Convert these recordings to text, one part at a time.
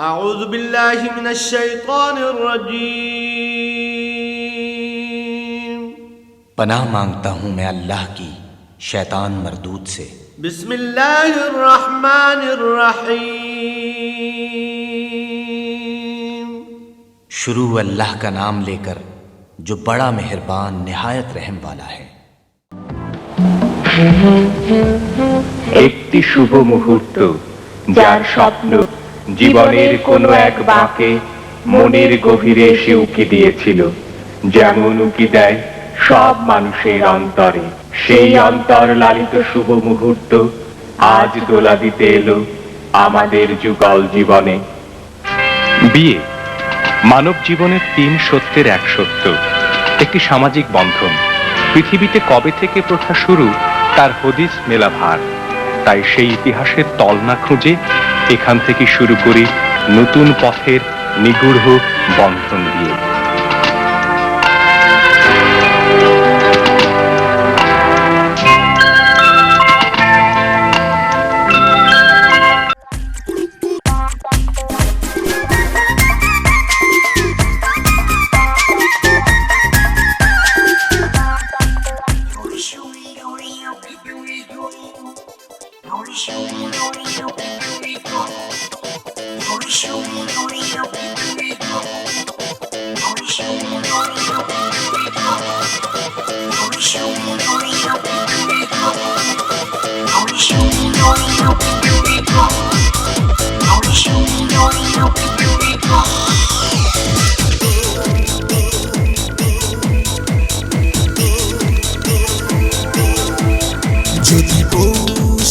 أعوذ بالله من الشيطان الرجيم पनाह मांगता हूँ मैं अल्लाह की शैतान मरदूद से। बिस्मिल्लाहिर्रहमानिर्रहीम। शुरू अल्लाह का नाम लेकर जो बड़ा मेहरबान निहायत रहम वाला है। একটি শুভ মুহূর্ত যার স্বপ্ন জীবনের কোনো এক বাঁকে মনের গভীরে এসে উকি দিয়েছিল, যেমন উকি দেয় সব মানুষের অন্তরে। সেই অন্তর লালিত শুভ মুহূর্ত আজ দোলা দিতে এলো আমাদের যুগল জীবনে। বিয়ে মানব জীবনের 3 সত্যের এক সত্য, একটি সামাজিক বন্ধন। পৃথিবীতে কবে থেকে প্রথা শুরু তার হদিস মেলা ভার। তাই সেই ইতিহাসের তল না খুঁজে এখান থেকে শুরু করি নতুন পথের নিগূঢ় বন্ধন দিয়ে। যদি বউ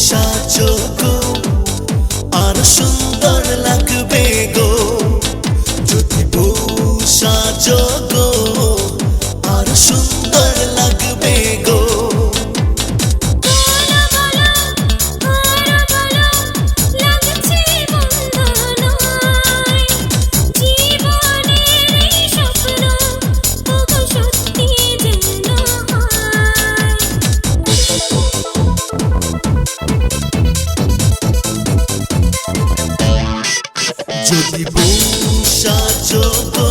সাজো গো আর সুন্দর লাগবে গো, যদি বউ সাজো গো আর সুন্দর লাগবে গো। যদি বউ সাজো গো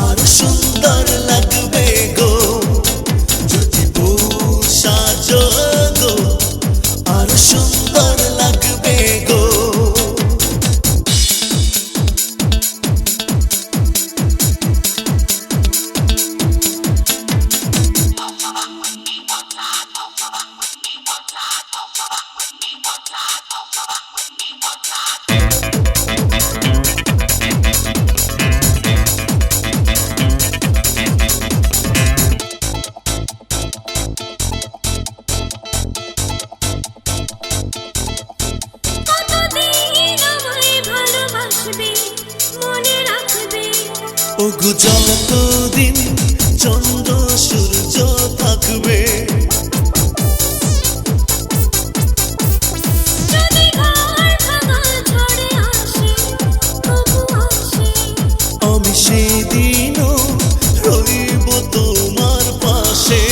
আর সুন্দর লাগবে গো, যদি বউ সাজো গো আর সুন্দর লাগবে গো। ওগো যতদিন চন্দ্র সূর্য থাকবে, আমি সেদিনও রইব তোমার পাশে।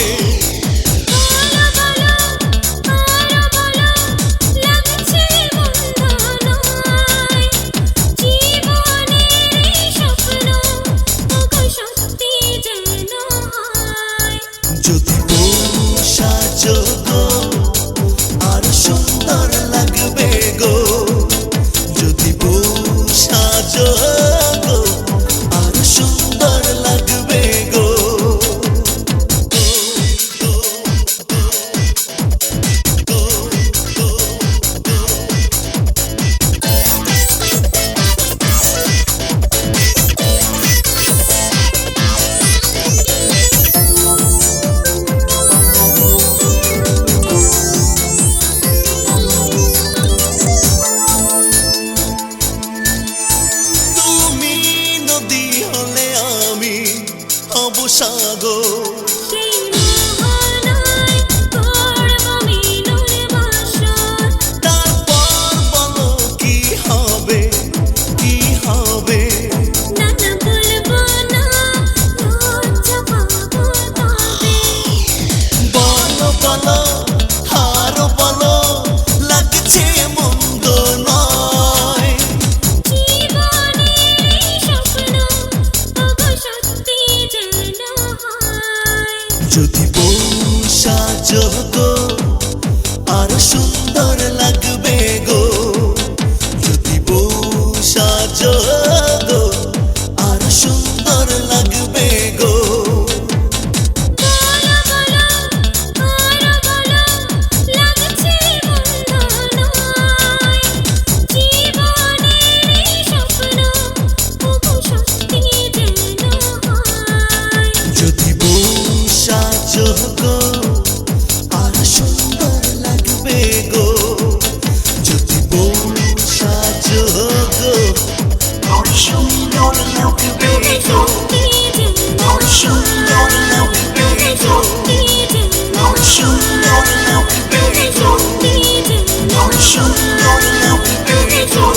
যদি বউ সাজো গো আরো সুন্দর লাগবে গো, যদি বউ সাজো গো আরো সুন্দর লাগবে গো। যদি বউ সাজো গো আরো সুন্দর লাগবে গো, যদি বউ সাজো গো আরো সুন্দর লাগবে গো, আরো সুন্দর লাগবে গো, আরো সুন্দর লাগবে গো, আরো সুন্দর লাগবে গো।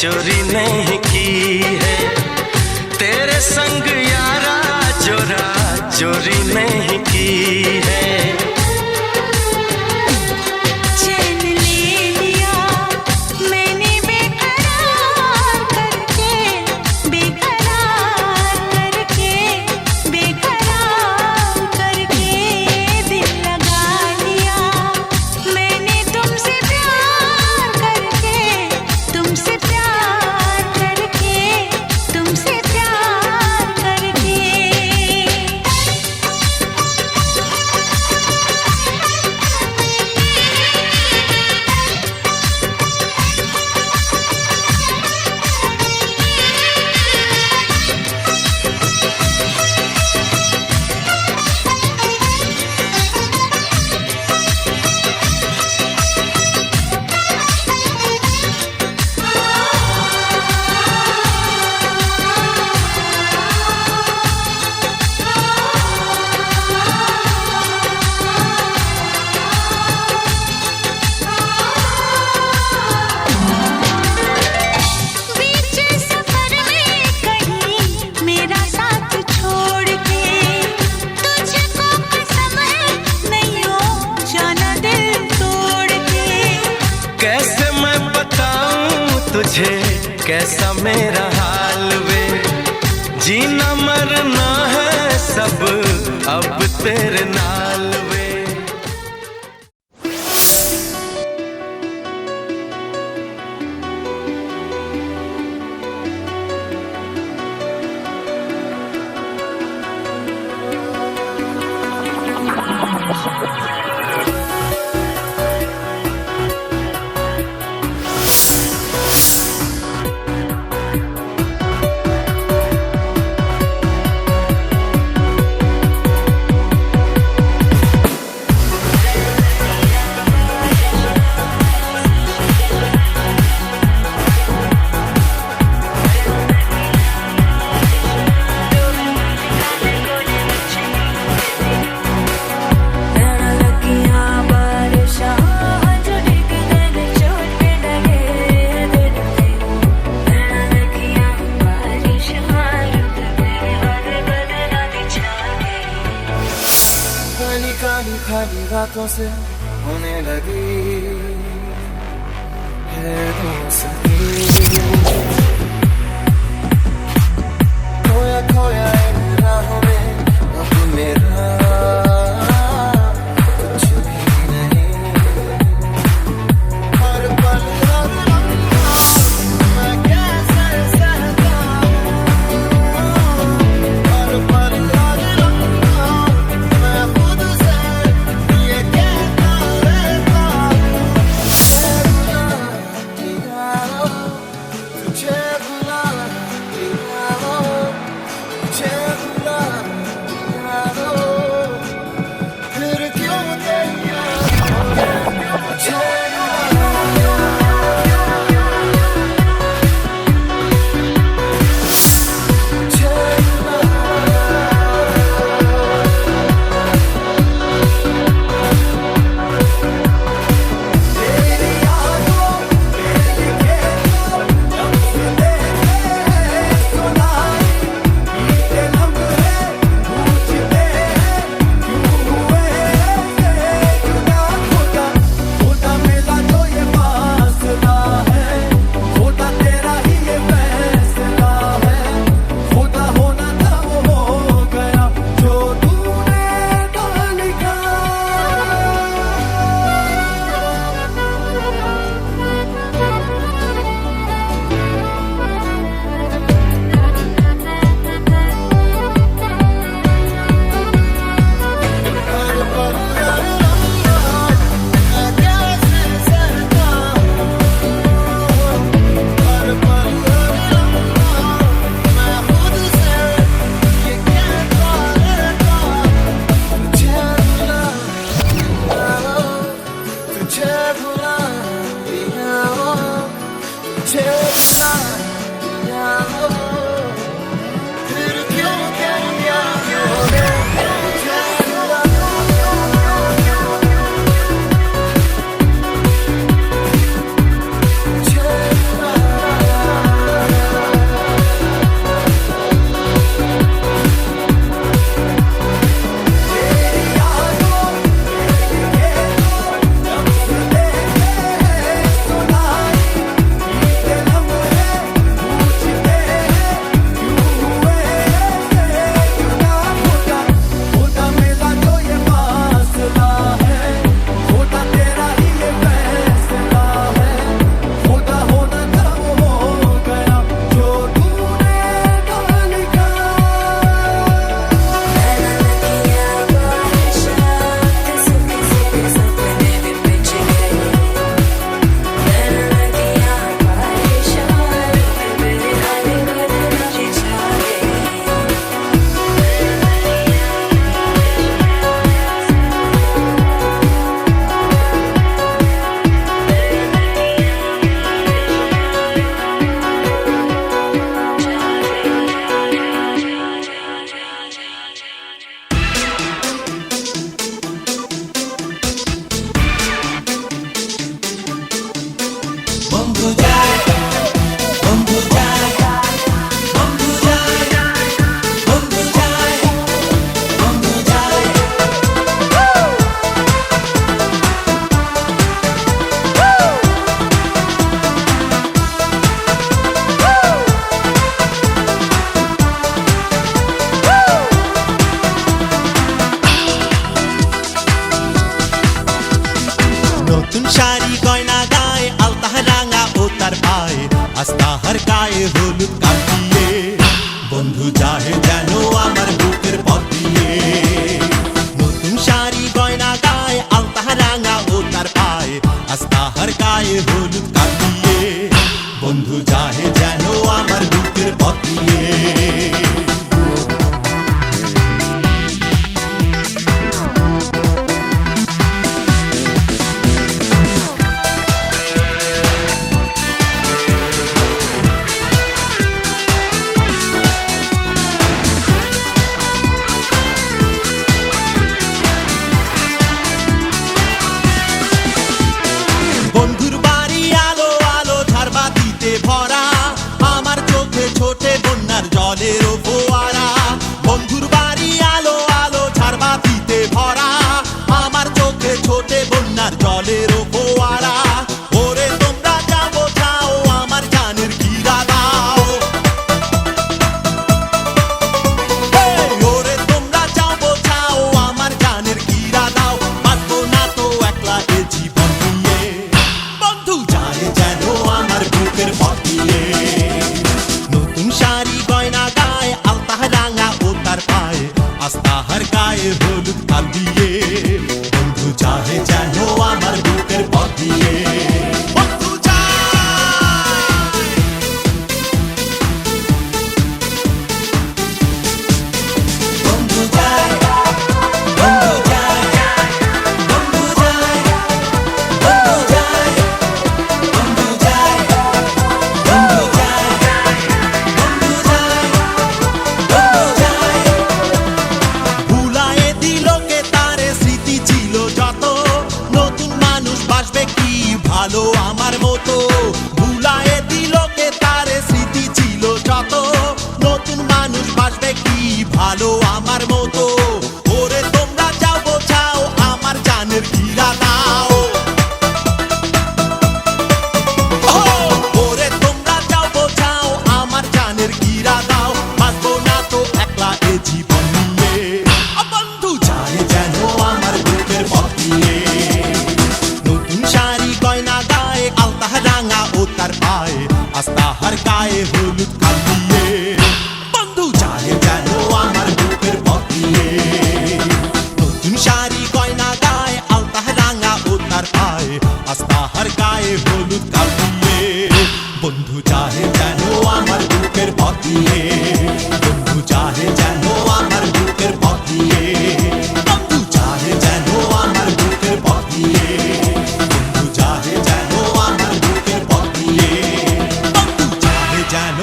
चोरी नहीं की है तेरे संग यारा, चोरा चोरी नहीं की है। चैन ले लिया मैंने बेकरार करके, बेकरार करके, बेकरार करके दिल लगा लिया मैंने तुमसे प्यार करके, तुमसे प्यार करके, तुमसे प्यार करके। बीच सफर में कहीं मेरा साथ छोड़ के, तुझको कसम है नहीं हो जाना दिल तोड़ के। कैसे मैं बताऊं तुझे कैसा मेरा हाल वे, जीना मरना है सब अब तेरे नाल वे। बातों से होने लगी है दोस्ती खोया खोया इन राहों में अब मेरा कुछ भी नहीं हर पल हर लम्हा मैं कैसे सहता हर पल हर लम्हा मैं खुद से ये कहता रहता तुझे भुला दिया हो तुझे भुला दिया हो फिर क्यों तैयार हो मुझे নতুন শাড়ি গয়না গায়ে আলতা রাঙা ও তার পায়ে আস্থা হার গায়ে হলুদ কাটিয়ে বন্ধু যাহে যেন আমার বুকের পথ দিয়ে নতুন শাড়ি গয়না গায়ে আলতা রাঙা ও তার পায়ে আস্থা হার গায়ে হলুদ কাটিয়ে বন্ধু যাহে যেন আমার বুকের পথ দিয়ে বন্ধুর বাড়ি আমার মতো ভুলায়ে দিলকে তারে স্মৃতি ছিল যত নতুন মানুষ বাসবে কি ভালো আমার মতো ওরে তোমরা যাও বোঝাও আমার জানের ঘিরা দাও ওরে তোমরা যাও বোঝাও আমার জানের ঘিরা দাও বাঁচবো না তো একলা এ জীবন নিয়ে বন্ধু যায় যেন আমার বুকের পথ দিয়ে নতুন শাড়ি গয়না গায়ে আলতা রাঙা ও তার পায়ে আস্তাহার গায়ে হলুদ কাল দিয়ে বন্ধু যায় যেন আমার বুকের পথ দিয়ে নতুন শাড়ি গয়না গায়ে আলতা রাঙা ও তার পায়ে আস্তাহার গায়ে হলুদ কাল দিয়ে বন্ধু চাহে যেন আমার বুকের পথ দিয়ে বন্ধু চাহে যেন আমার বুকের পথ দিয়ে বন্ধু চাহে যেন আমার বুকের পথ দিয়ে বন্ধু চাহে যেন আমার বুকের পথ দিয়ে বন্ধু চাহে যেন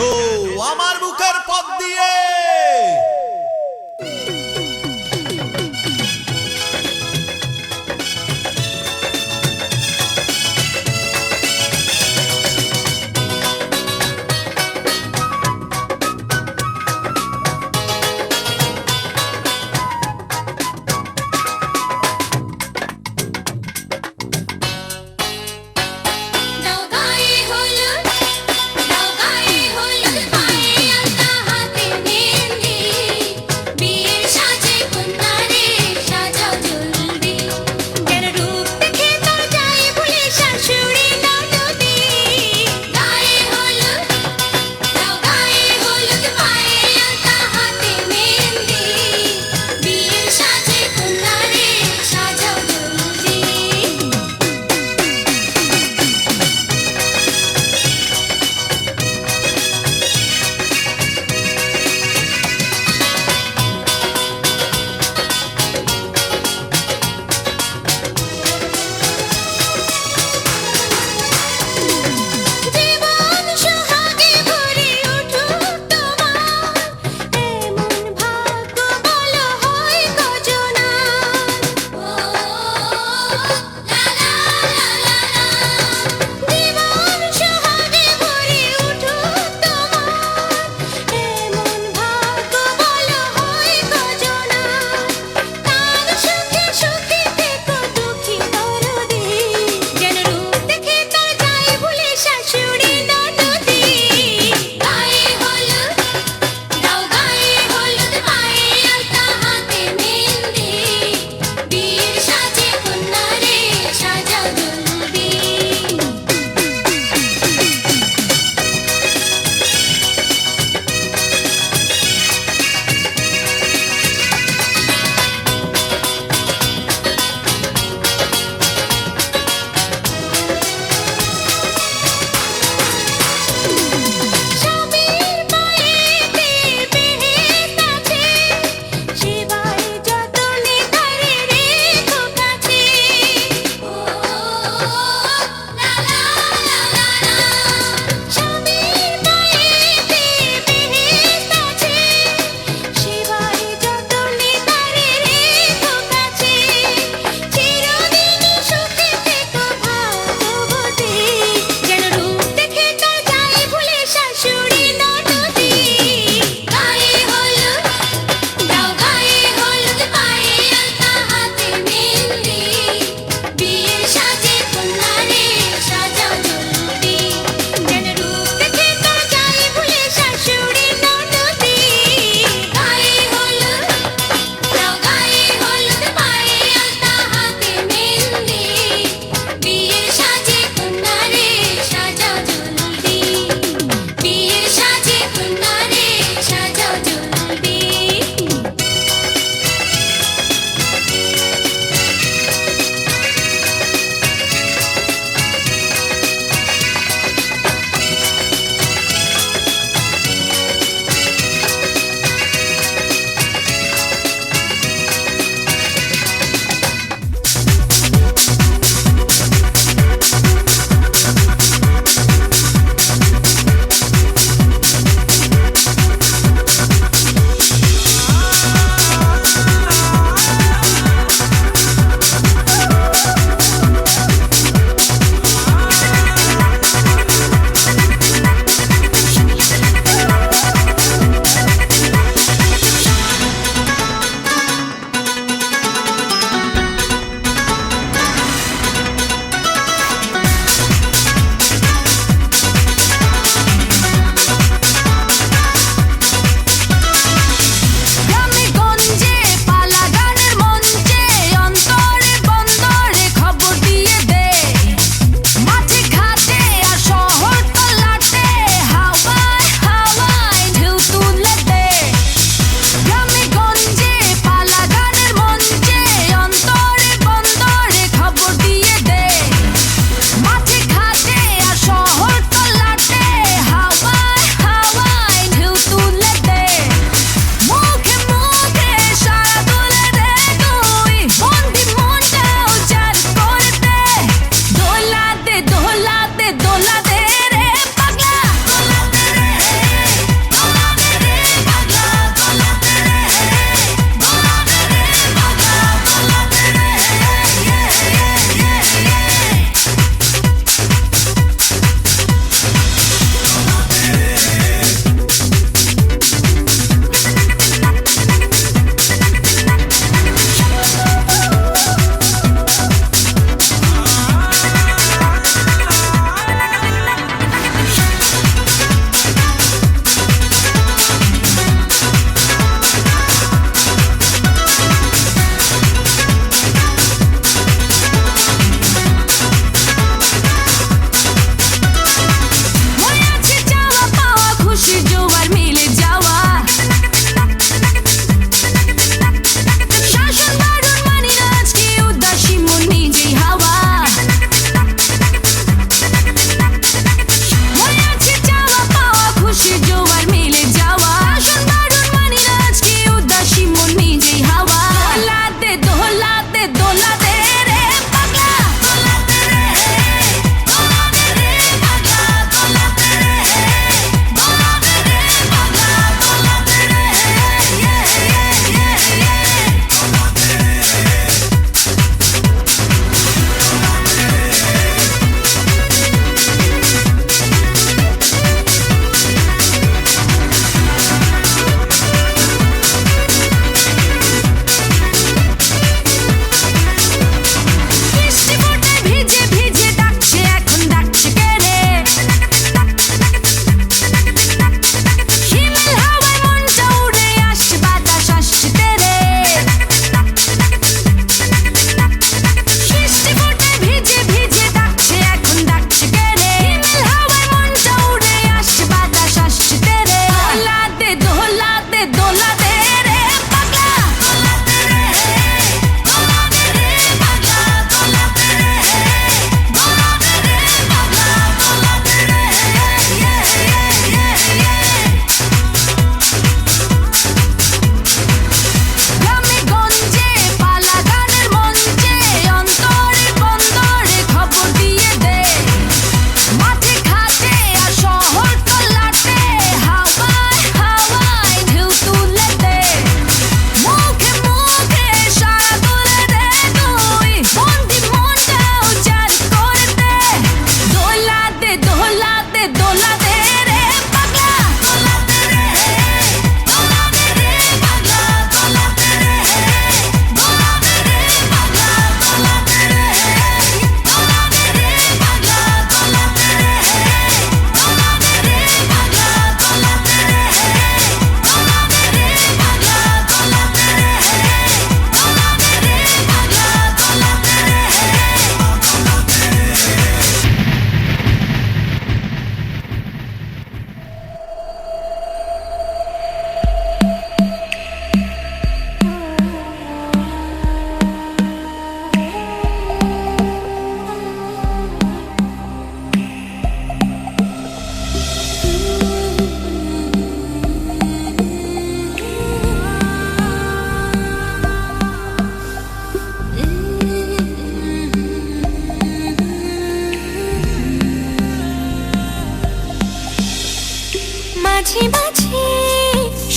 মাঝে মাঝে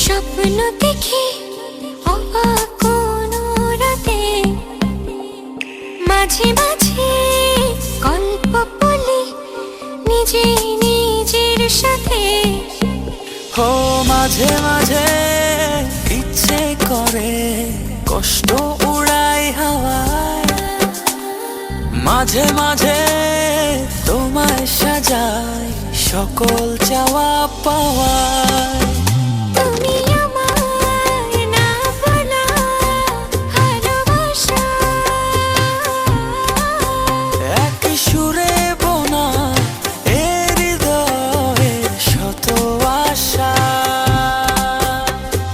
স্বপ্ন দেখি অবাক কোনো রাতে, মাঝে মাঝে গল্প বলি নিজে নিজের সাথে। ও মাঝে মাঝে ইচ্ছে করে কষ্ট উড়াই হাওয়ায়, মাঝে মাঝে তোমায় সাজাই সকল চাওয়া পাওয়ায়। তুমি আমার না বলা ভালোবাসা, এক সুরে বোনা এ হৃদয়ের শত আশা।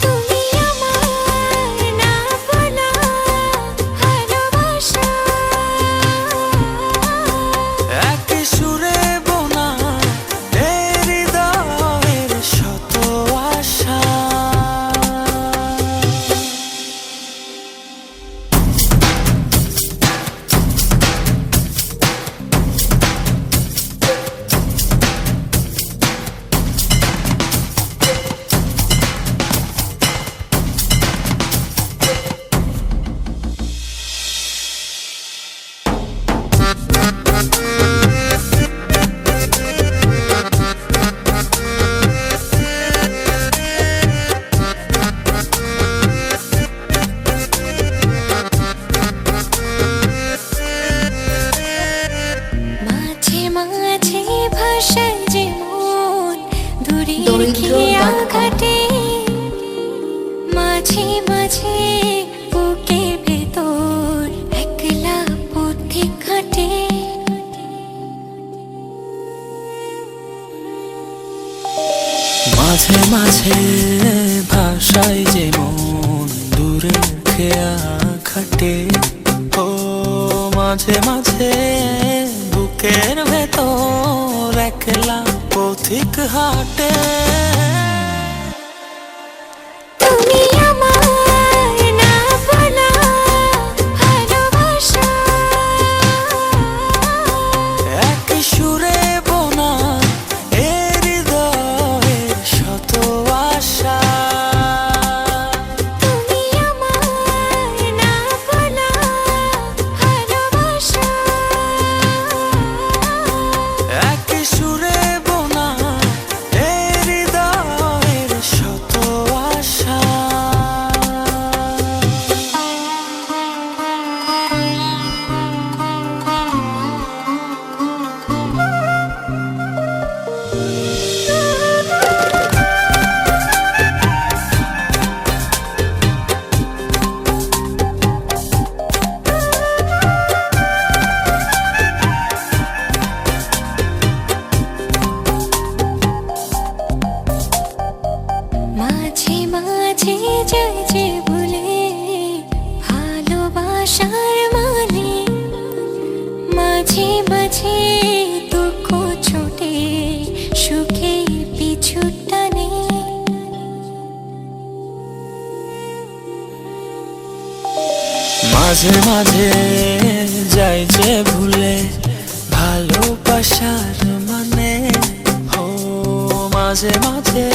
তুমি আমার না বলা ভালোবাসা, এক সুরে বোনা এ হৃদয়ের শত আশা। মাঝে মাঝে ভাষায় যে মন দূরের খেয়া ঘাটে, মাঝে মাঝে বুকে ভেতর একলা পথে কাটে। মাঝে মাঝে ভাষায় যে মন দূরে খেয়া খাটে, ও মাঝে মাঝে বুকের ভেতর একলা পথিক হাটে। তুমি আমার না বলা ভালোবাসা, এক সুরে বোনা এ হৃদয়ের শত আশা। তুমি আমার না বলা ভালোবাসা, এক সুরে বোনা এ হৃদয়ের শত আশা। মাঝে মাঝে যায় যে ভুলে ভালোবাসার মানে, মাঝে মাঝে দুঃখ ছোটে সুখে পিছু টানে। মাঝে মাঝে যাই যে ভুলে ভালোবাসার মানে, ও মাঝে মাঝে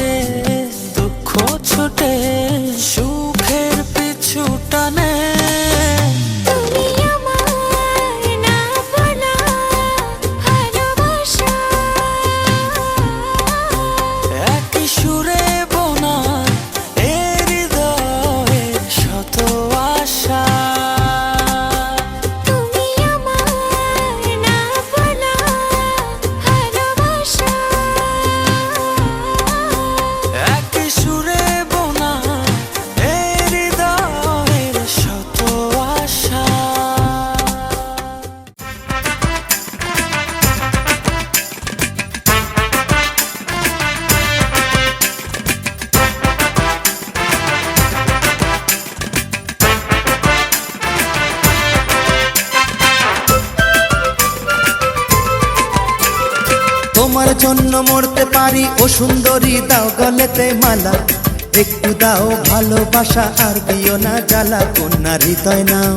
দুঃখ ছুটে সুখের পিছু টানে। তুমি আমার না বলা ভালোবাসা, এক সুরে বোনা এ হৃদয়ের শত আশা। তুমি আমার না বলা ভালোবাসা, এক সুরে বোনা এ হৃদয়ের শত আশা। তোমার জন্য মরতে পারি ও সুন্দরী, দাও গলেতে মালা, একটু দাও ভালোবাসা আর দিও না জ্বালা। কন্যা হৃদয় নাও,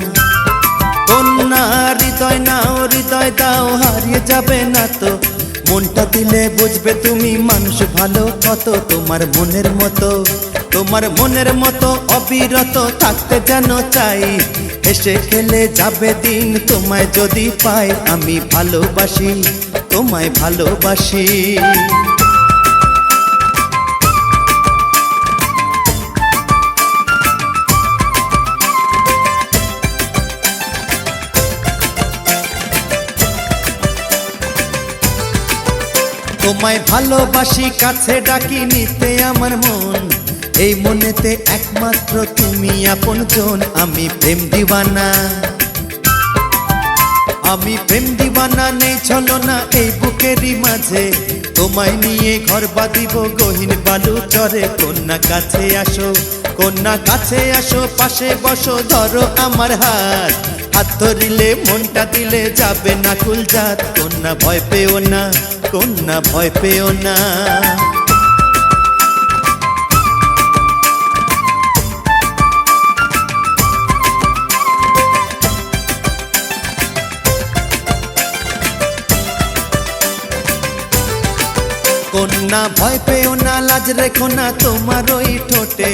কন্যা হৃদয় নাও, হৃদয় দাও হারিয়ে যাবে না তো মনটা দিলে বুঝবে তুমি মানুষ ভালো কত, তোমার মনের মতো, তোমার মনের মতো অবিরত থাকতে যেন চাই। হেসে খেলে যাবে দিন তোমায় যদি পাই, আমি ভালোবাসি তোমায় ভালোবাসি। তোমায় ভালোবাসি কাছে ডাকি নিতে আমার মন, এই মনেতে একমাত্র তুমি আপনজন। আমি প্রেম দিওয়ানা, আমি প্রেম দিওয়ানা, নেই ছলনা এই বুকেরই মাঝে। তোমায় নিয়ে ঘর বাঁধিব গহীন বালু চরে। কন্যা কাছে আসো, কন্যা কাছে আসো, পাশে বসো, ধরো আমার হাত। হাত ধরিলে মনটা দিলে যাবে না কুলজাত। কন্যা ভয় পেও না, কন্যা ভয় পেও না। কন্যা ভয় পেও না, লাজ রেখো না তোমার ওই ঠোঁটে,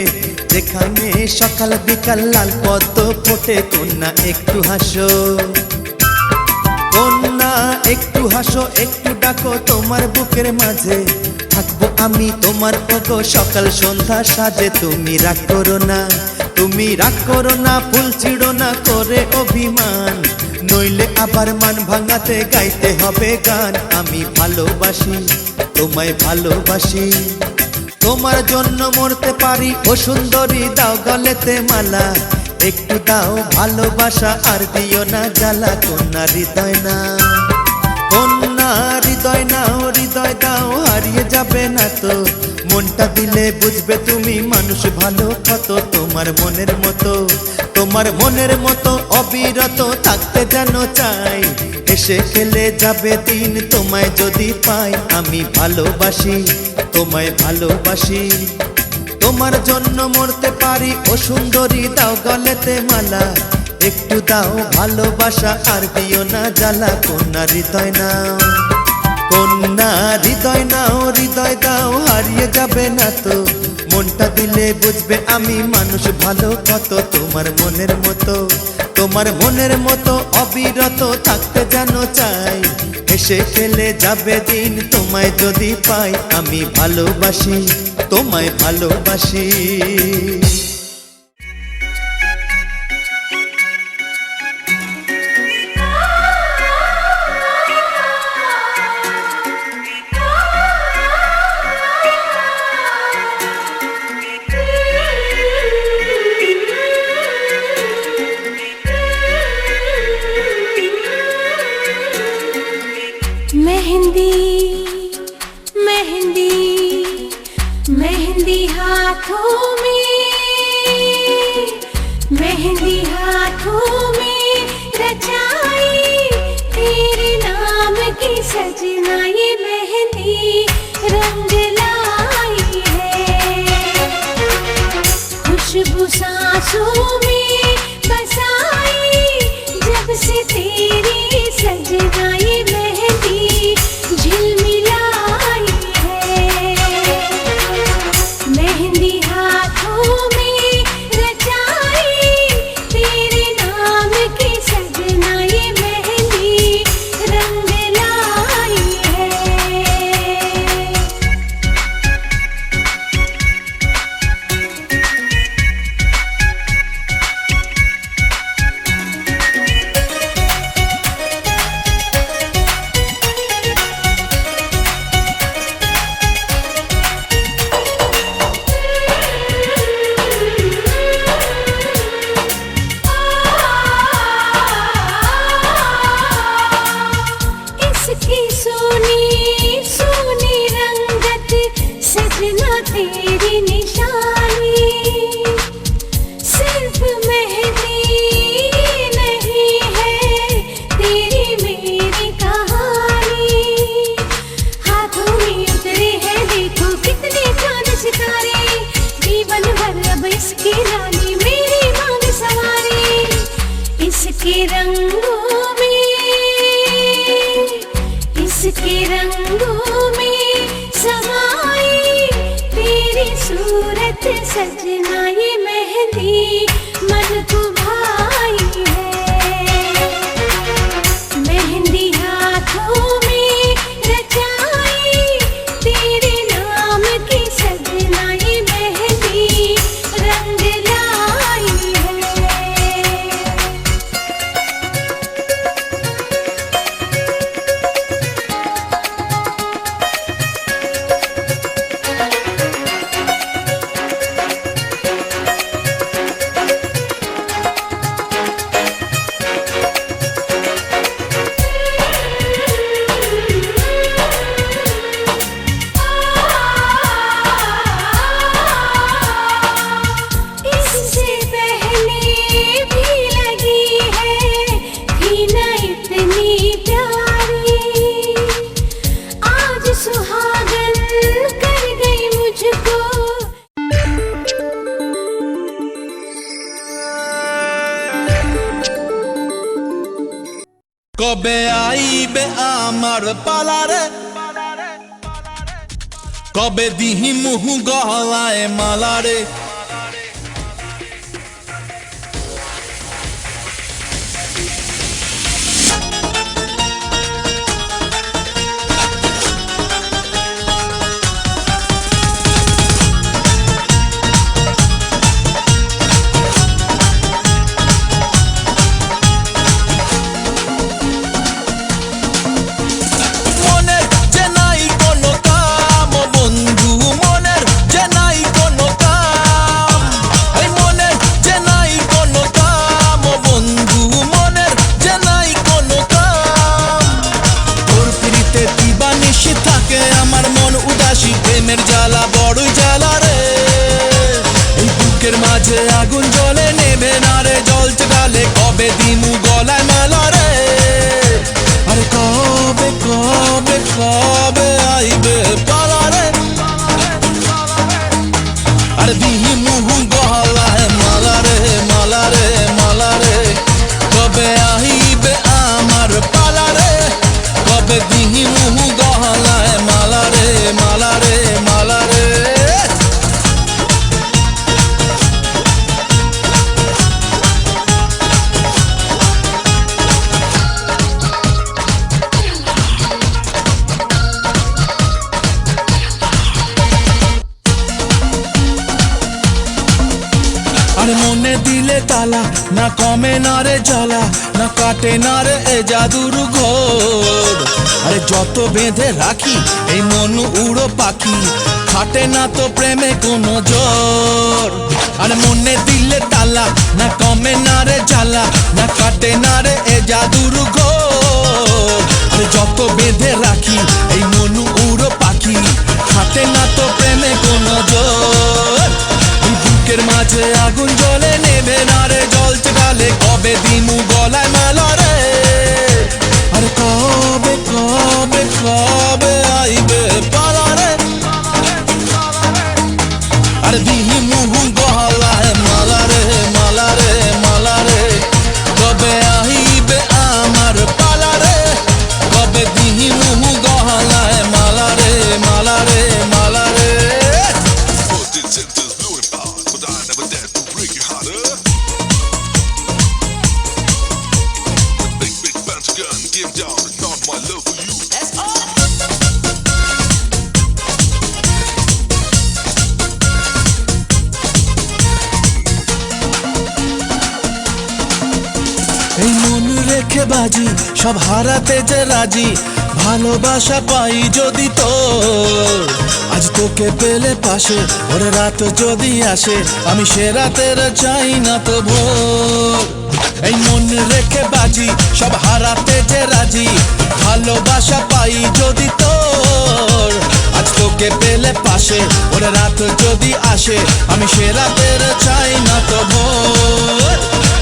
যেখানে সকাল বিকাল লাল পদ্ম ফোটে। কন্যা একটু হাসো, কন্যা একটু হাসো, একটু ডাকো তোমার বুকের মাঝে। থাকবো আমি তোমার ওগো সকাল সন্ধ্যা সাজে। তুমি রাগ করো না, তুমি রাগ করো না, ফুল ছিড়ো না করে অভিমান, নইলে আবার মান ভাঙাতে গাইতে হবে গান। আমি ভালোবাসি তোমায় ভালোবাসি, তোমার জন্য মরতে পারি ও সুন্দরী। দাও গলেতে মালা, একটু দাও ভালোবাসা, আর দিও না জ্বালা। কন্যা হৃদয় না, কন্যা হৃদয় নাও, হৃদয় দাও, হারিয়ে যাবে না তো। মনটা দিলে বুঝবে তুমি মানুষ ভালো কত। তোমার মনের মতো, তোমার মনের মতো অবিরত থাকতে যেন চাই। হেসে খেলে যাবে দিন তোমায় যদি পাই, আমি ভালোবাসি তোমায় ভালোবাসি। তোমার জন্য মরতে পারি ও সুন্দরী, দাও গলেতে মালা, একটু দাও ভালোবাসা, আর দিও না জ্বালা। কন্যা হৃদয় নাও, কন্যা হৃদয় নাও, হৃদয় দাও, হারিয়ে যাবে না তো। মনটা দিলে বুঝবে আমি মানুষ ভালো কত। তোমার মনের মতো, তোমার মনের মতো অবিরত থাকতে যেন চাই। হেসে খেলে যাবে দিন তোমায় যদি পাই, আমি ভালোবাসি তোমায় ভালোবাসি। मेहंदी मेहंदी मेहंदी हाथों में, मेहंदी हाथों में रचाई, तेरे नाम की सजना ये मेहंदी रंग लाई है। खुशबू सांसों में बसाई, जब से तेरी सजना ये मेहंदी झिलमिलाई है। मेहंदी हाथों में रचाई, तेरे नाम की सजना ये मेहंदी रंग लाई है। के सजना ये मेहंदी मन को भाई है मेहंदी हाथों में रचाई तेरे नाम की सजना ये मेहंदी रंग लाई है इससे पहले भी लगी है थी न इतनी प्यारी आज सुहागन कर गई मुझको কবে আইবে আমার পালারে কবে দিহি মুহু গলায় মালারে মনের যে নাই কোনো কাম বন্ধু মনের যে নাই কোনো কাম এই মনের যে নাই কোনো কাম বন্ধু মনের যে নাই কোনো কাম তোর পিড়িতে দিবানিশি থাকে আমার মন উদাসী প্রেমের জ্বালা বড়ই জ্বালা রে এই বুকের মাঝে আগুন জ্বলে নেবে না রে জ্বলছে গালে কবে দিমু গলায় মালা রে আরে কবে কবে কবে আইবে পালারে আরে দিহি মুহু গলায় মালারে মালারে মালারে কবে আইবে আমার পালারে কবে দিহি মুহু গলায় মালারে মালারে মালারে আরে মনে দিলে তালা না কমে না রে জ্বালা না কাটে না রে এ জাদুর ঘোর আরে যত বেঁধে রাখি এই মন উড়ো পাখি খাটে না তো প্রেমে কোনো জোর আরে মনে দিলে তালা না কমে না রে জ্বালা না কাটে না রে এ জাদুর ঘোর আরে যত বেঁধে রাখি এই মন উড়ো পাখি খাটে না তো প্রেমে কোনো জোর এই বুকের মাঝে আগুন জ্বলে নেবে না রে জ্বলছে গালে কবে দিমু গলায় মালা রে আরে কবে কবে কবে আইবে পালা রে আরে দিহি মুহু গলায় মালা রে মালা রে মালা রে কবে আইবে আমার পালা রে কবে দিহি মুহু গলায় মালা রে মালা রে মালা রে এই মন রেখে বাজি সব হারাতে যে রাজি ভালোবাসা পাই যদি তোর আজ তোকে পেলে পাশে ওরে রাত যদি আসে আমি সে রাতের চাই না তো ভোর এই মন রেখে বাজি সব হারাতে যে রাজি ভালোবাসা পাই যদি তোর আজ তোকে পেলে পাশে ওরে রাত যদি আসে আমি সে রাতের চাই না তো ভোর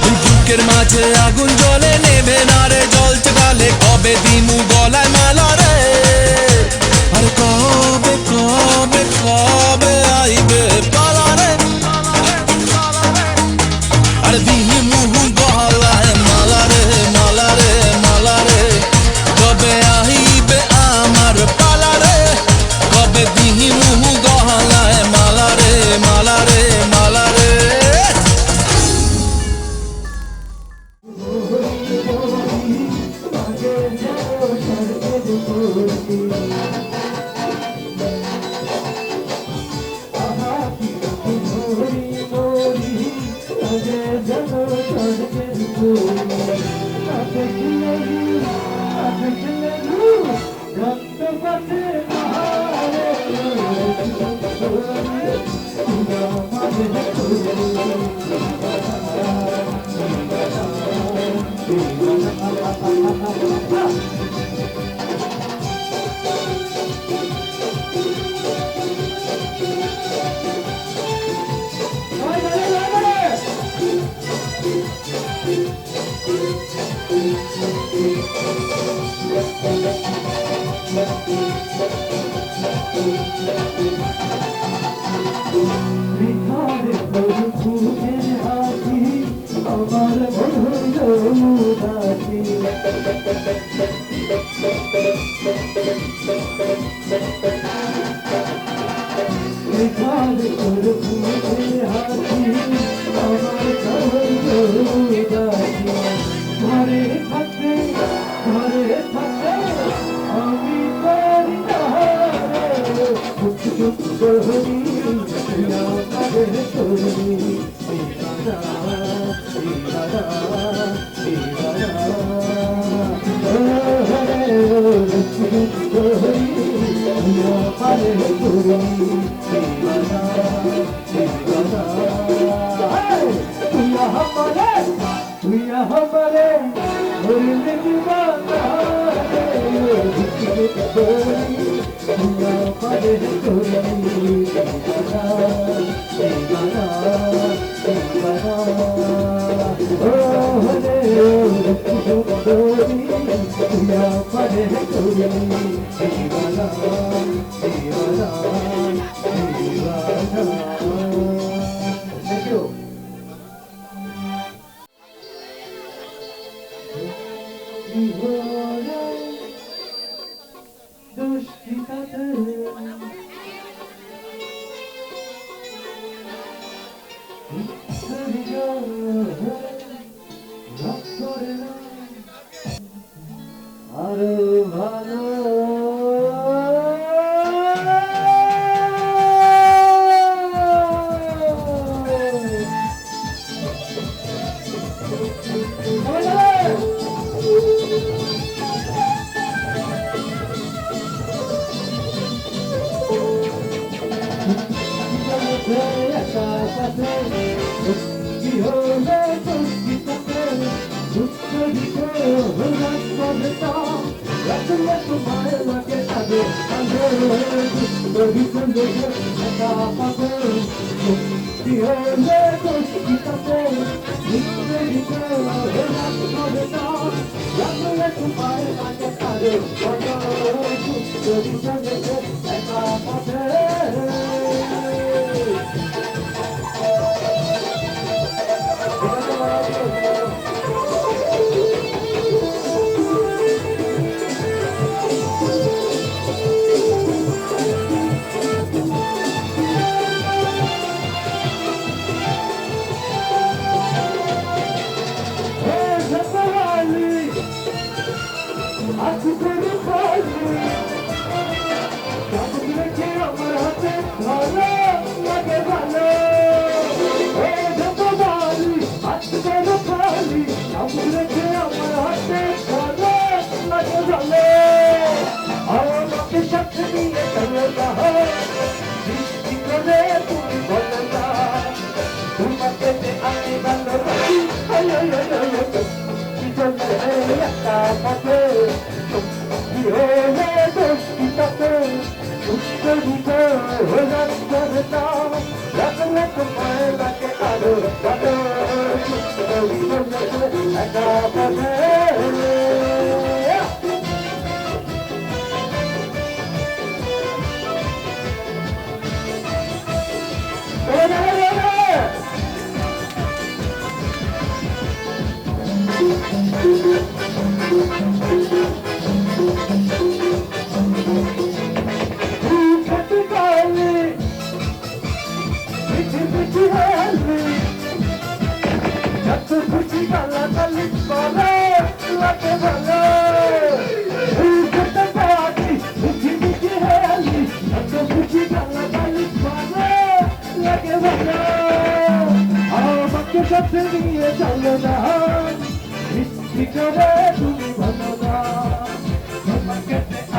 এই বুকের মাঝে আগুন জ্বলে নেবে না রে জ্বলছে গালে কবে দিমু গলায় মালা রে আরে কবে কবে কবে আইবে পালা রে আরে দিহি মুহু গলায় মালা রে মালা রে মালা রে কবে আইবে আমার পালা রে কবে দিহি মুহু গলায় মালা রে মালা রে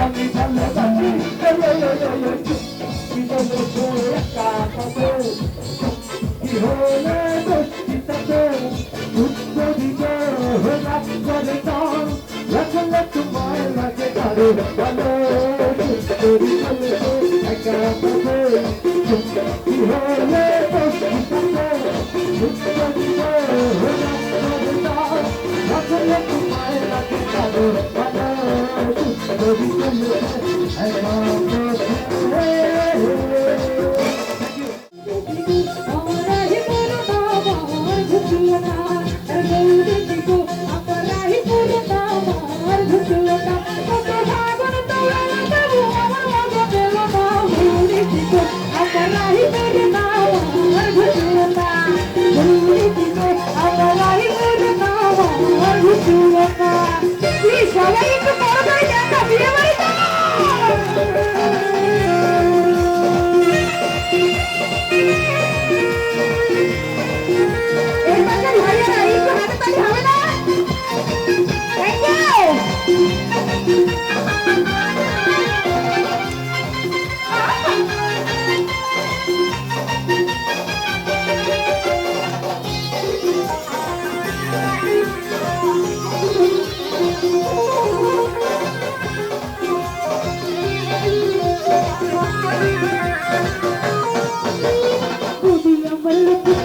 আমি ভালোবাসি সবাই একটু বড় করে দেন না, বিয়ে বাড়িতে এই পাশের ভাইয়েরা একটু হাতে তালি হবে না? Thank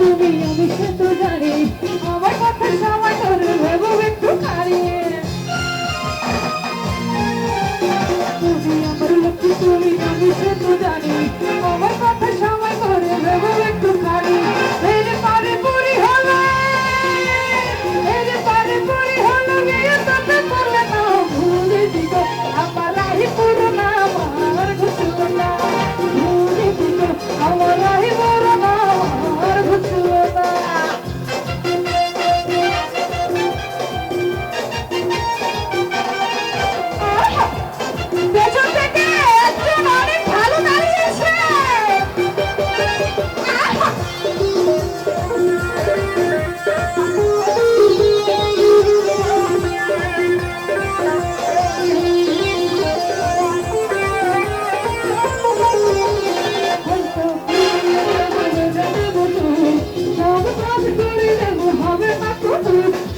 তুমি আমি সে তো জানি আমার কথা সবাই করে ভেবো একটু খারিয়ে তুমি আমার লক্ষ্মী তুমি আমি সে তো জানি আমার কথা সবাই করে ভেবো একটু খারিয়ে এরে পারে পুরি হলো এরে পারে পুরি হলো গিয়ে তোতে পড়লে না ভুলে দিল আমার রাহি পুরো না আমার ঘুষলো না ভুলে দিল আমার রাহি পুরো না আমার ঘুষলো না পেছন থেকে একজন অনেক ভালো দাঁড়িয়েছে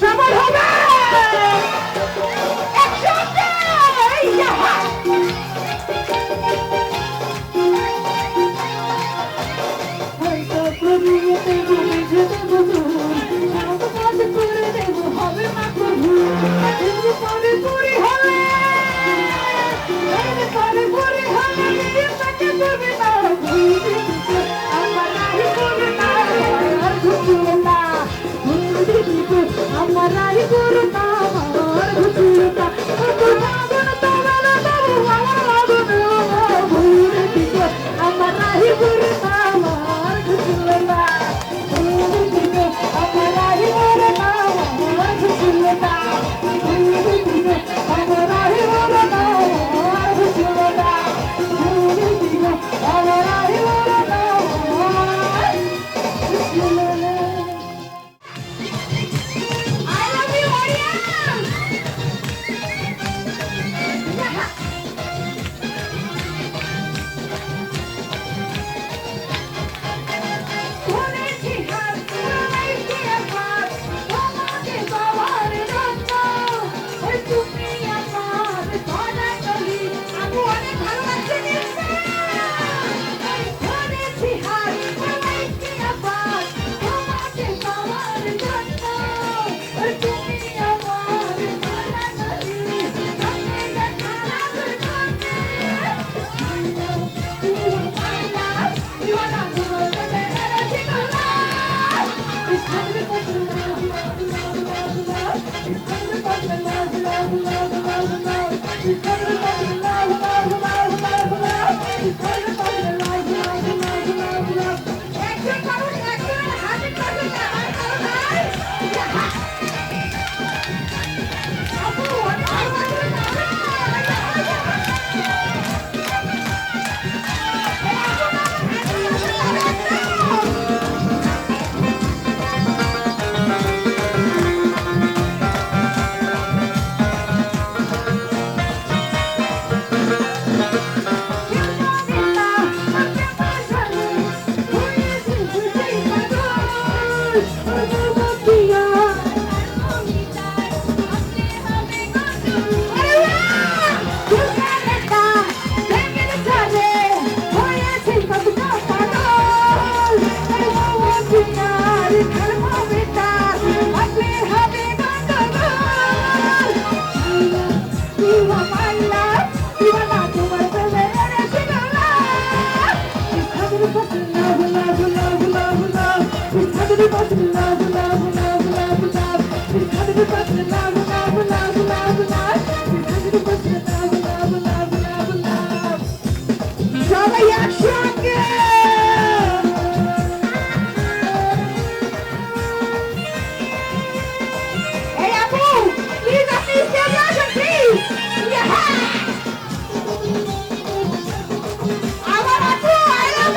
সবার হবে একসাথে ইয়াহা হয়তো প্রভুতে ঘুমে যেতে বলুন সব কাজ করে দেব হবে না প্রভু এর পরে পুরি হলে এর পরে পুরি হলে নিজে তাকে করবে না ভুলবে আমার রাহি করবে না আর ঘুরবে না ভুলবে আমার রাহি করবে না আর ঘুরবে না ভাবন তোমার বাবু আমার ভাবন ভুলবে আমার রাহি করবে না আর ঘুরবে না ভুলবে আমার রাহি করবে না আর ঘুরবে না ভুলবে আমার রাহি করবে না আর ঘুরবে না ভুলবে আমার সবাই একসঙ্গে এই আপু প্লিজ আপনি স্টেজে আসুন প্লিজ আমার আপু আই লাভ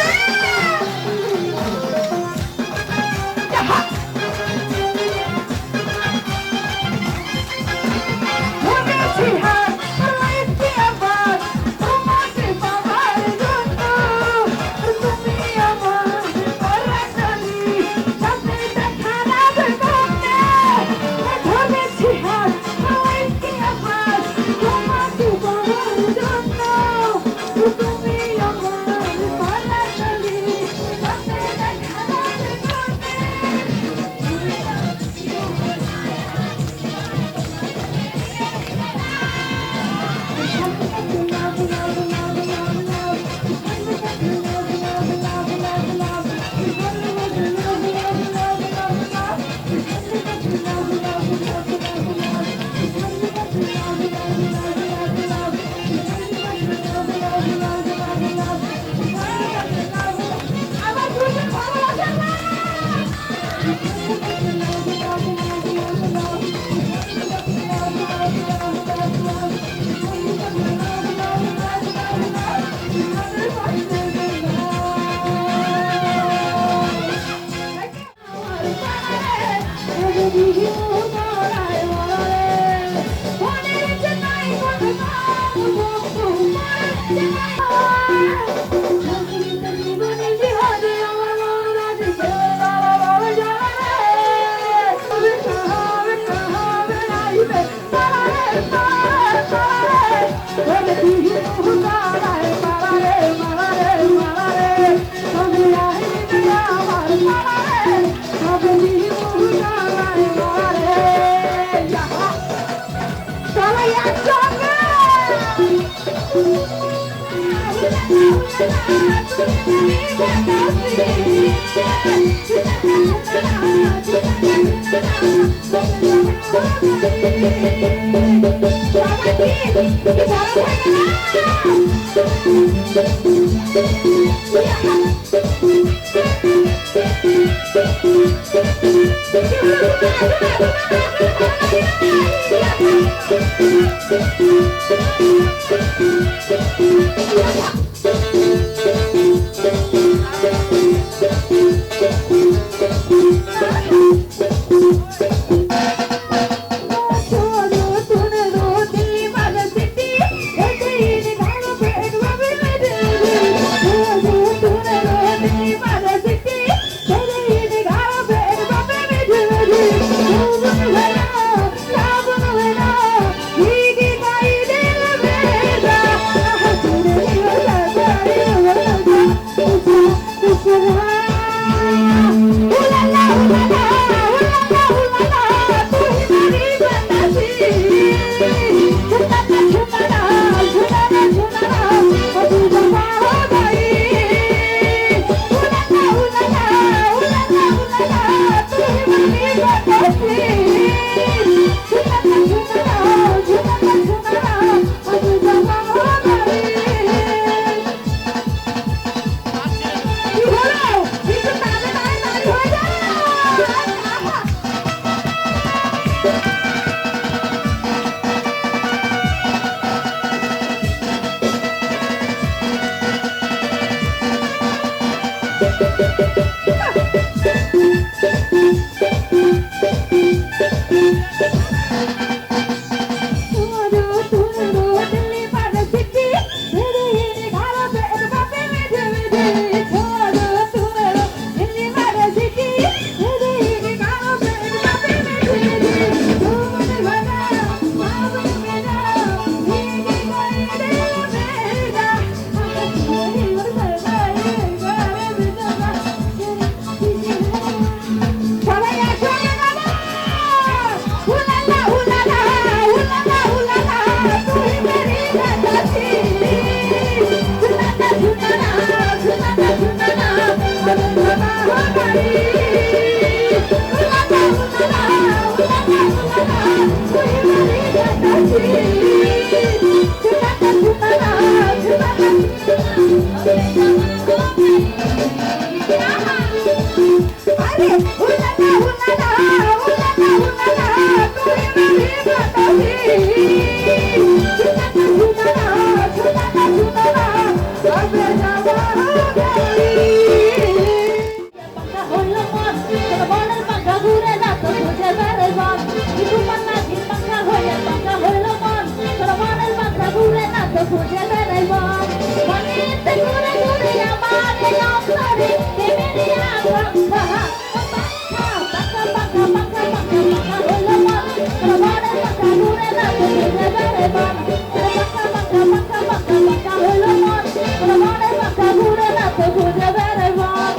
Thank you. আরে উলালা উলালা উলালা উলালা তোরে মাঝে বাতাসে ঝুলালা ঝুলালা ঝুলালা আবে যাওয়া গাড়ি পাকা হলো মন তোর মনের পাকা ঘুরে না তো বুঝে বেড়ে বান কিছু পান্না কি পাকা হলো মন তোর মনের পাকা ঘুরে না তো বুঝে বেড়ে বান মনেতে ঘুরে ঘুরে আমার অন্তরে প্রেমের আকাঙ্ক্ষা পাকা পাকা পাকা পাকা পাকা হলো মন তোর মনের পাকা ঘুরে না তো বুঝে বেড়ে বান পাকা পাকা পাকা পাকা পাকা হলো মন তোর মনের পাকা ঘুরে না তো বুঝে বেড়ে বান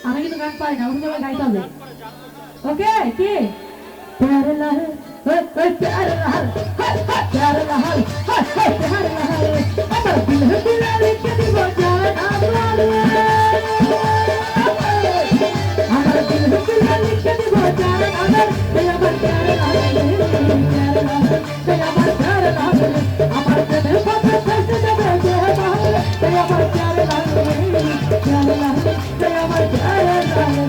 আমি কিন্তু গান পারি না, ওখানে গাইতে হবে। ওকে কি প্যারে লাল প্যারে লাল প্যারে লাল প্যারে লাল আমার দিল দিলে লিখে দিব জান আমার দিল দিলে লিখে দিব জান আমার প্যারে লাল আমার প্যারে লাল আমার দিল পাতা ফেসে যাবে যে আমার প্যারে লাল আমার প্যারে লাল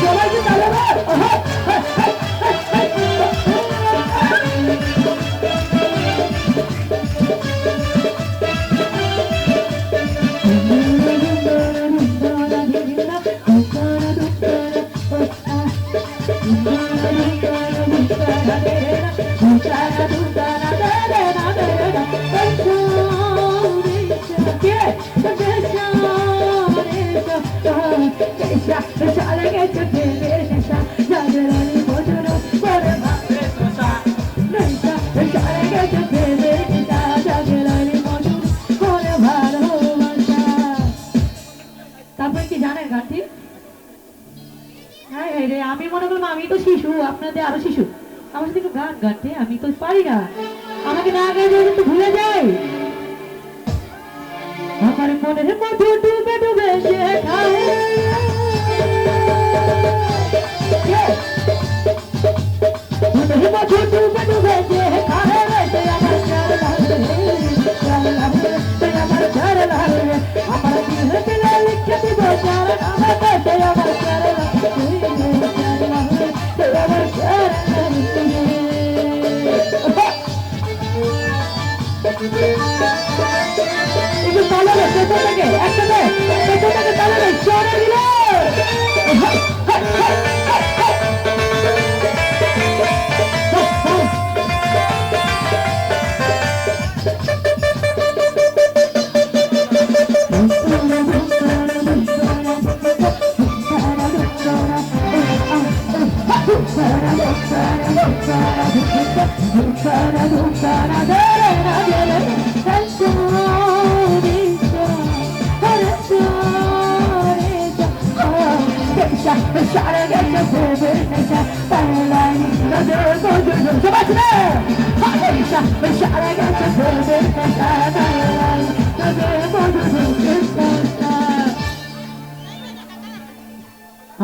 সবাই কি তালে তারপরে কি জানেন গানটি? হ্যাঁ রে, আমি মনে করলাম আমি তো শিশু, আপনাদের আরো শিশু। আমার সাথে একটু গান গাতে, আমি তো পারি না, আমাকে না গাইলে আমি তো ভুলে যাই। আমার মনের মধু ডুবে ডুবে যে খায়, মনের মধু ডুবে ডুবে যে খায়, সে আমার প্যার লাগবে, প্যার লাগবে, সে আমার প্যার লাগবে, আমার দিল দিলে লিখে দিব যার নামে, সে আমার প্যার লাগবে, প্যার লাগবে, সে আমার প্যার লাগবে। একটু তালে রে, পেছন থেকে, একসাথে, পেছন থেকে তালে রে, জোরে দিলে।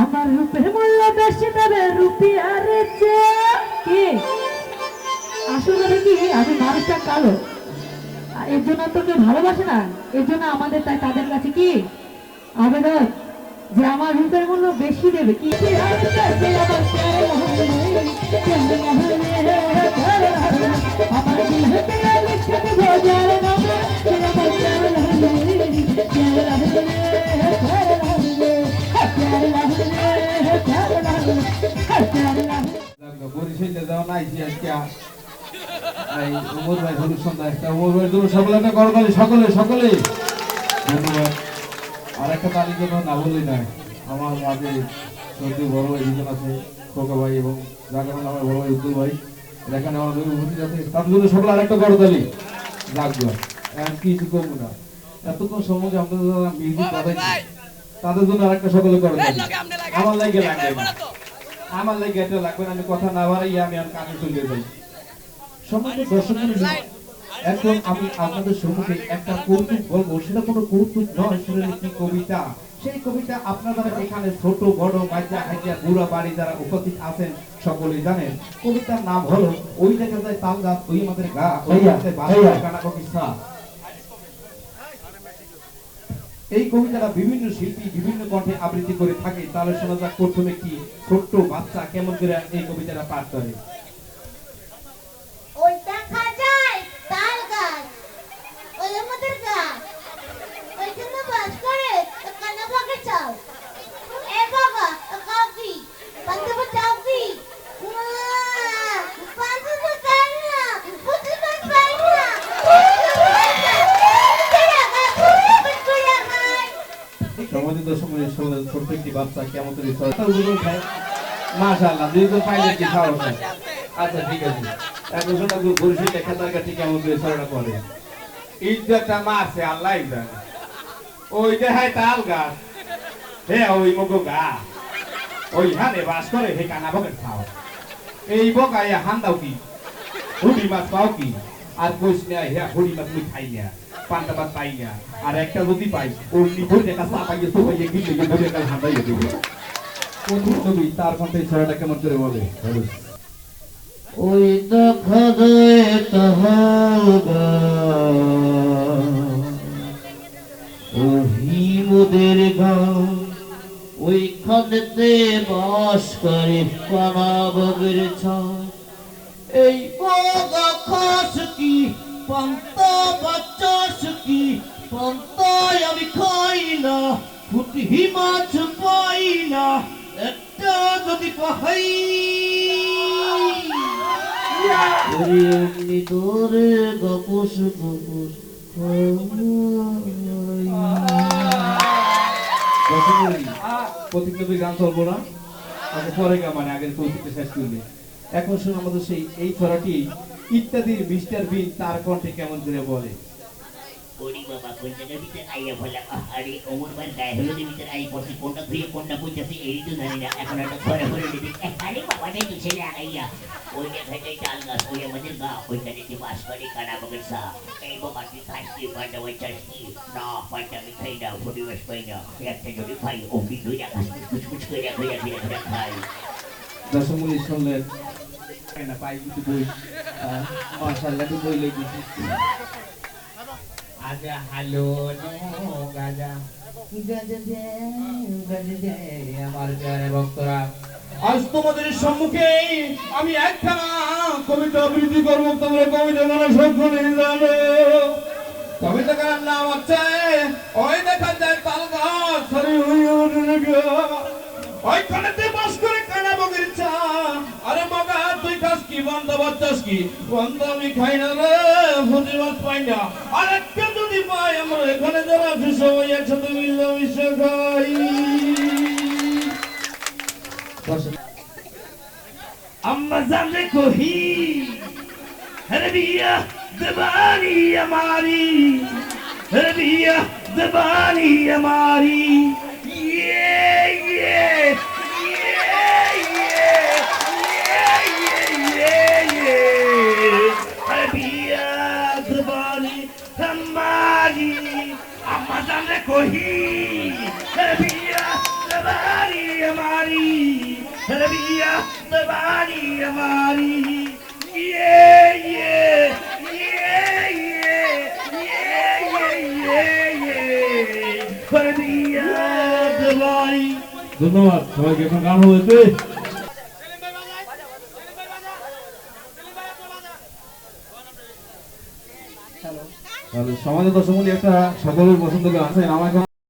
আমার রূপের মূল্য বেশি দেবে রুপিয়ার চেয়ে। কি আসলে কি আমি মানুষটা কালো, আর এর জন্য তো কেউ ভালোবাসে না, এর জন্য আমাদের তাই তাদের কাছে কি আবেদন যে আমার রূপের মূল্য বেশি দেবে। কি বরিশালে যাওয়া নাই যে আজকে এই ওমর ভাই হলুদ সন্ধ্যা একটা ওমর ভাই দূর সকলে একটা করতালি, সকলে সকলে ধন্যবাদ। আর একটা তালির জন্য না বললেই নয়, আমার মাঝে সত্যি বড় ভাই দুজন আছে, খোকা ভাই এবং জাগান আমার বড় ভাই উদ্দুল ভাই, এখানে আমাদের উপস্থিত আছে, তাদের জন্য সকলে আর একটা করতালি লাগবে। এখন কিছু কম না, এতক্ষণ সময় আমাদের মিউজিক বাজাইছি, তাদের জন্য আর একটা সকলে করতালি। আমার লাগে লাগবে, আমার লাগে এটা লাগবে না, আমি কথা না বাড়াই আমি আর কাজে চলে যাই। সমস্ত দর্শকমণ্ডলী, এখন আমি আপনাদের সম্মুখে একটা কৌতুক বলবো, সেটা কোনো কৌতুক নয়, সেটা একটি কবিতা। সেই কবিতা আপনারা এখানে ছোট বড় বাচ্চা হাইয়া বুড়া বাড়ি যারা উপস্থিত আছেন সকলেই জানেন। কবিতার নাম হলো ওই দেখা যায় তাল গাছ ওই আমাদের গা, ওই কানা কবিতা। এই কবিতাটা বিভিন্ন শিল্পী বিভিন্ন কণ্ঠে আবৃত্তি করে থাকে। তাহলে শোনা যাক প্রথমে একটি ছোট্ট বাচ্চা কেমন করে এই কবিতাটা পাঠ করে। ওই দেখা যায় তাল গাছ, ওই আমাদের গাছ, ওইখানে বাস করে কানা বাগে চাও। এ বাবা কাকি পান্তা চাও কি পান্তা তো চাই না, বুঝতে পারি না। সমাজের দর্শকের ছোট্ট একটি বাচ্চা কেমন করে মাশাআল্লাহ দুইজন পাইলে কি খাওয়া হয়। আচ্ছা ঠিক আছে, এখন শোনা বরিশাল লেখা তার কাছে কেমন করে ছড়াটা পড়ে। ইজ্জতটা মারছে আল্লাহ জানে, ওই দেখায় তাল গাছ, হে ওই মগো গা, ওই হানে বাস করে হে কানা বকের খাও। এই বকায় হান দাও কি, হুডি মাছ পাও কি, আর কইস না হে হুডি মাছ মুই খাই না, পান্তা ভাত পাই না, আর একটা যদি পাই ওর নিভর দেখা চা পাইয়ে তো পাইয়ে গিলে গিয়ে ধরে কাল হাঁটাইয়ে দেবে। কোন ছবি তার কণ্ঠে ছড়াটা কেমন করে বলে। ওই দেখা যায় তাহার গা, ওই মোদের গাঁও, ওইখানেতে বাস করে কানা বগের ছায়। এই বগা খাস কি পান্তা বাচ্চাস কি, পান্তায় আমি খাই না, পুঁটি মাছ পাই না, একটা যদি পাহাই এমনি তোরে গপুস গপুস। প্রতিজ্ঞাপী গান চলবো না, আগে পরে গা মানে আগের কৌতুকটা শেষ করলে। এখন শুনে আমাদের সেই এই ছড়াটি ইত্যাদির মিস্টার বিন তার কণ্ঠে কেমন করে বলে। ওরে বাবা কোন জায়গার ভিতরে আইয়া বললাম আরে ওমর ভাই গায়ে হলুদের ভিতরে আই পড়ছি কোনটা ধুয়ে কোনটা বুঝতেছি এই তো জানি না এখন একটা ঘরে ঘরে দিবি আরে বাবা নেই তো ছেলে আগাইয়া ওই দেখাটাই তাল গাছ ওই আমাদের গা ওইখানে যে বাস করে কানা বগের এই বাবা তুই খাস কি পান্ডা ওই চাষ কি না পান্ডা আমি খাই না পরিবেশ পাই না একটা যদি খাই অমনি দুই টাকা কুচকুচ করে হইয়া ধীরে ধীরে খাই দশমুলি শুনলেন না পাই কিছু বই মাশাআল্লাহ তো বই লেগেছি আজা হ্যালো গাজা গাজা দে আমার প্যারে ভক্তরা আজ তোমাদের সম্মুখে আমি একখানা কবিতা আবৃত্তি করবো তোমরা কবিতা গানা সকলে জানো কবিতার নাম হচ্ছে ওই দেখা যায় তাল গাছ সরি হইয়া ওইখানেতে বাস করে কানা বগির চা আরে মগা তুই খাস কি বন্ধ বাচ্চাস কি বন্ধ আমি খাই না রে ভুজি মাছ পাই না আর একটা যদি পাই আমরা এখানে যারা আছি সবাই একসাথে মিলেমিশে খাই अम्मा जाने को ही रबिया दबानी हमारी रबिया दबानी हमारी ये रबिया दबानी हमारी अम्मा जाने को ही रबिया दबानी हमारी रबिया दबानी हमारी ये रबिया दबानी ধন্যবাদ সবাইকে এখন গান হয়েছে সমাজে দশমূলী একটা সকলের পছন্দ আছে আমার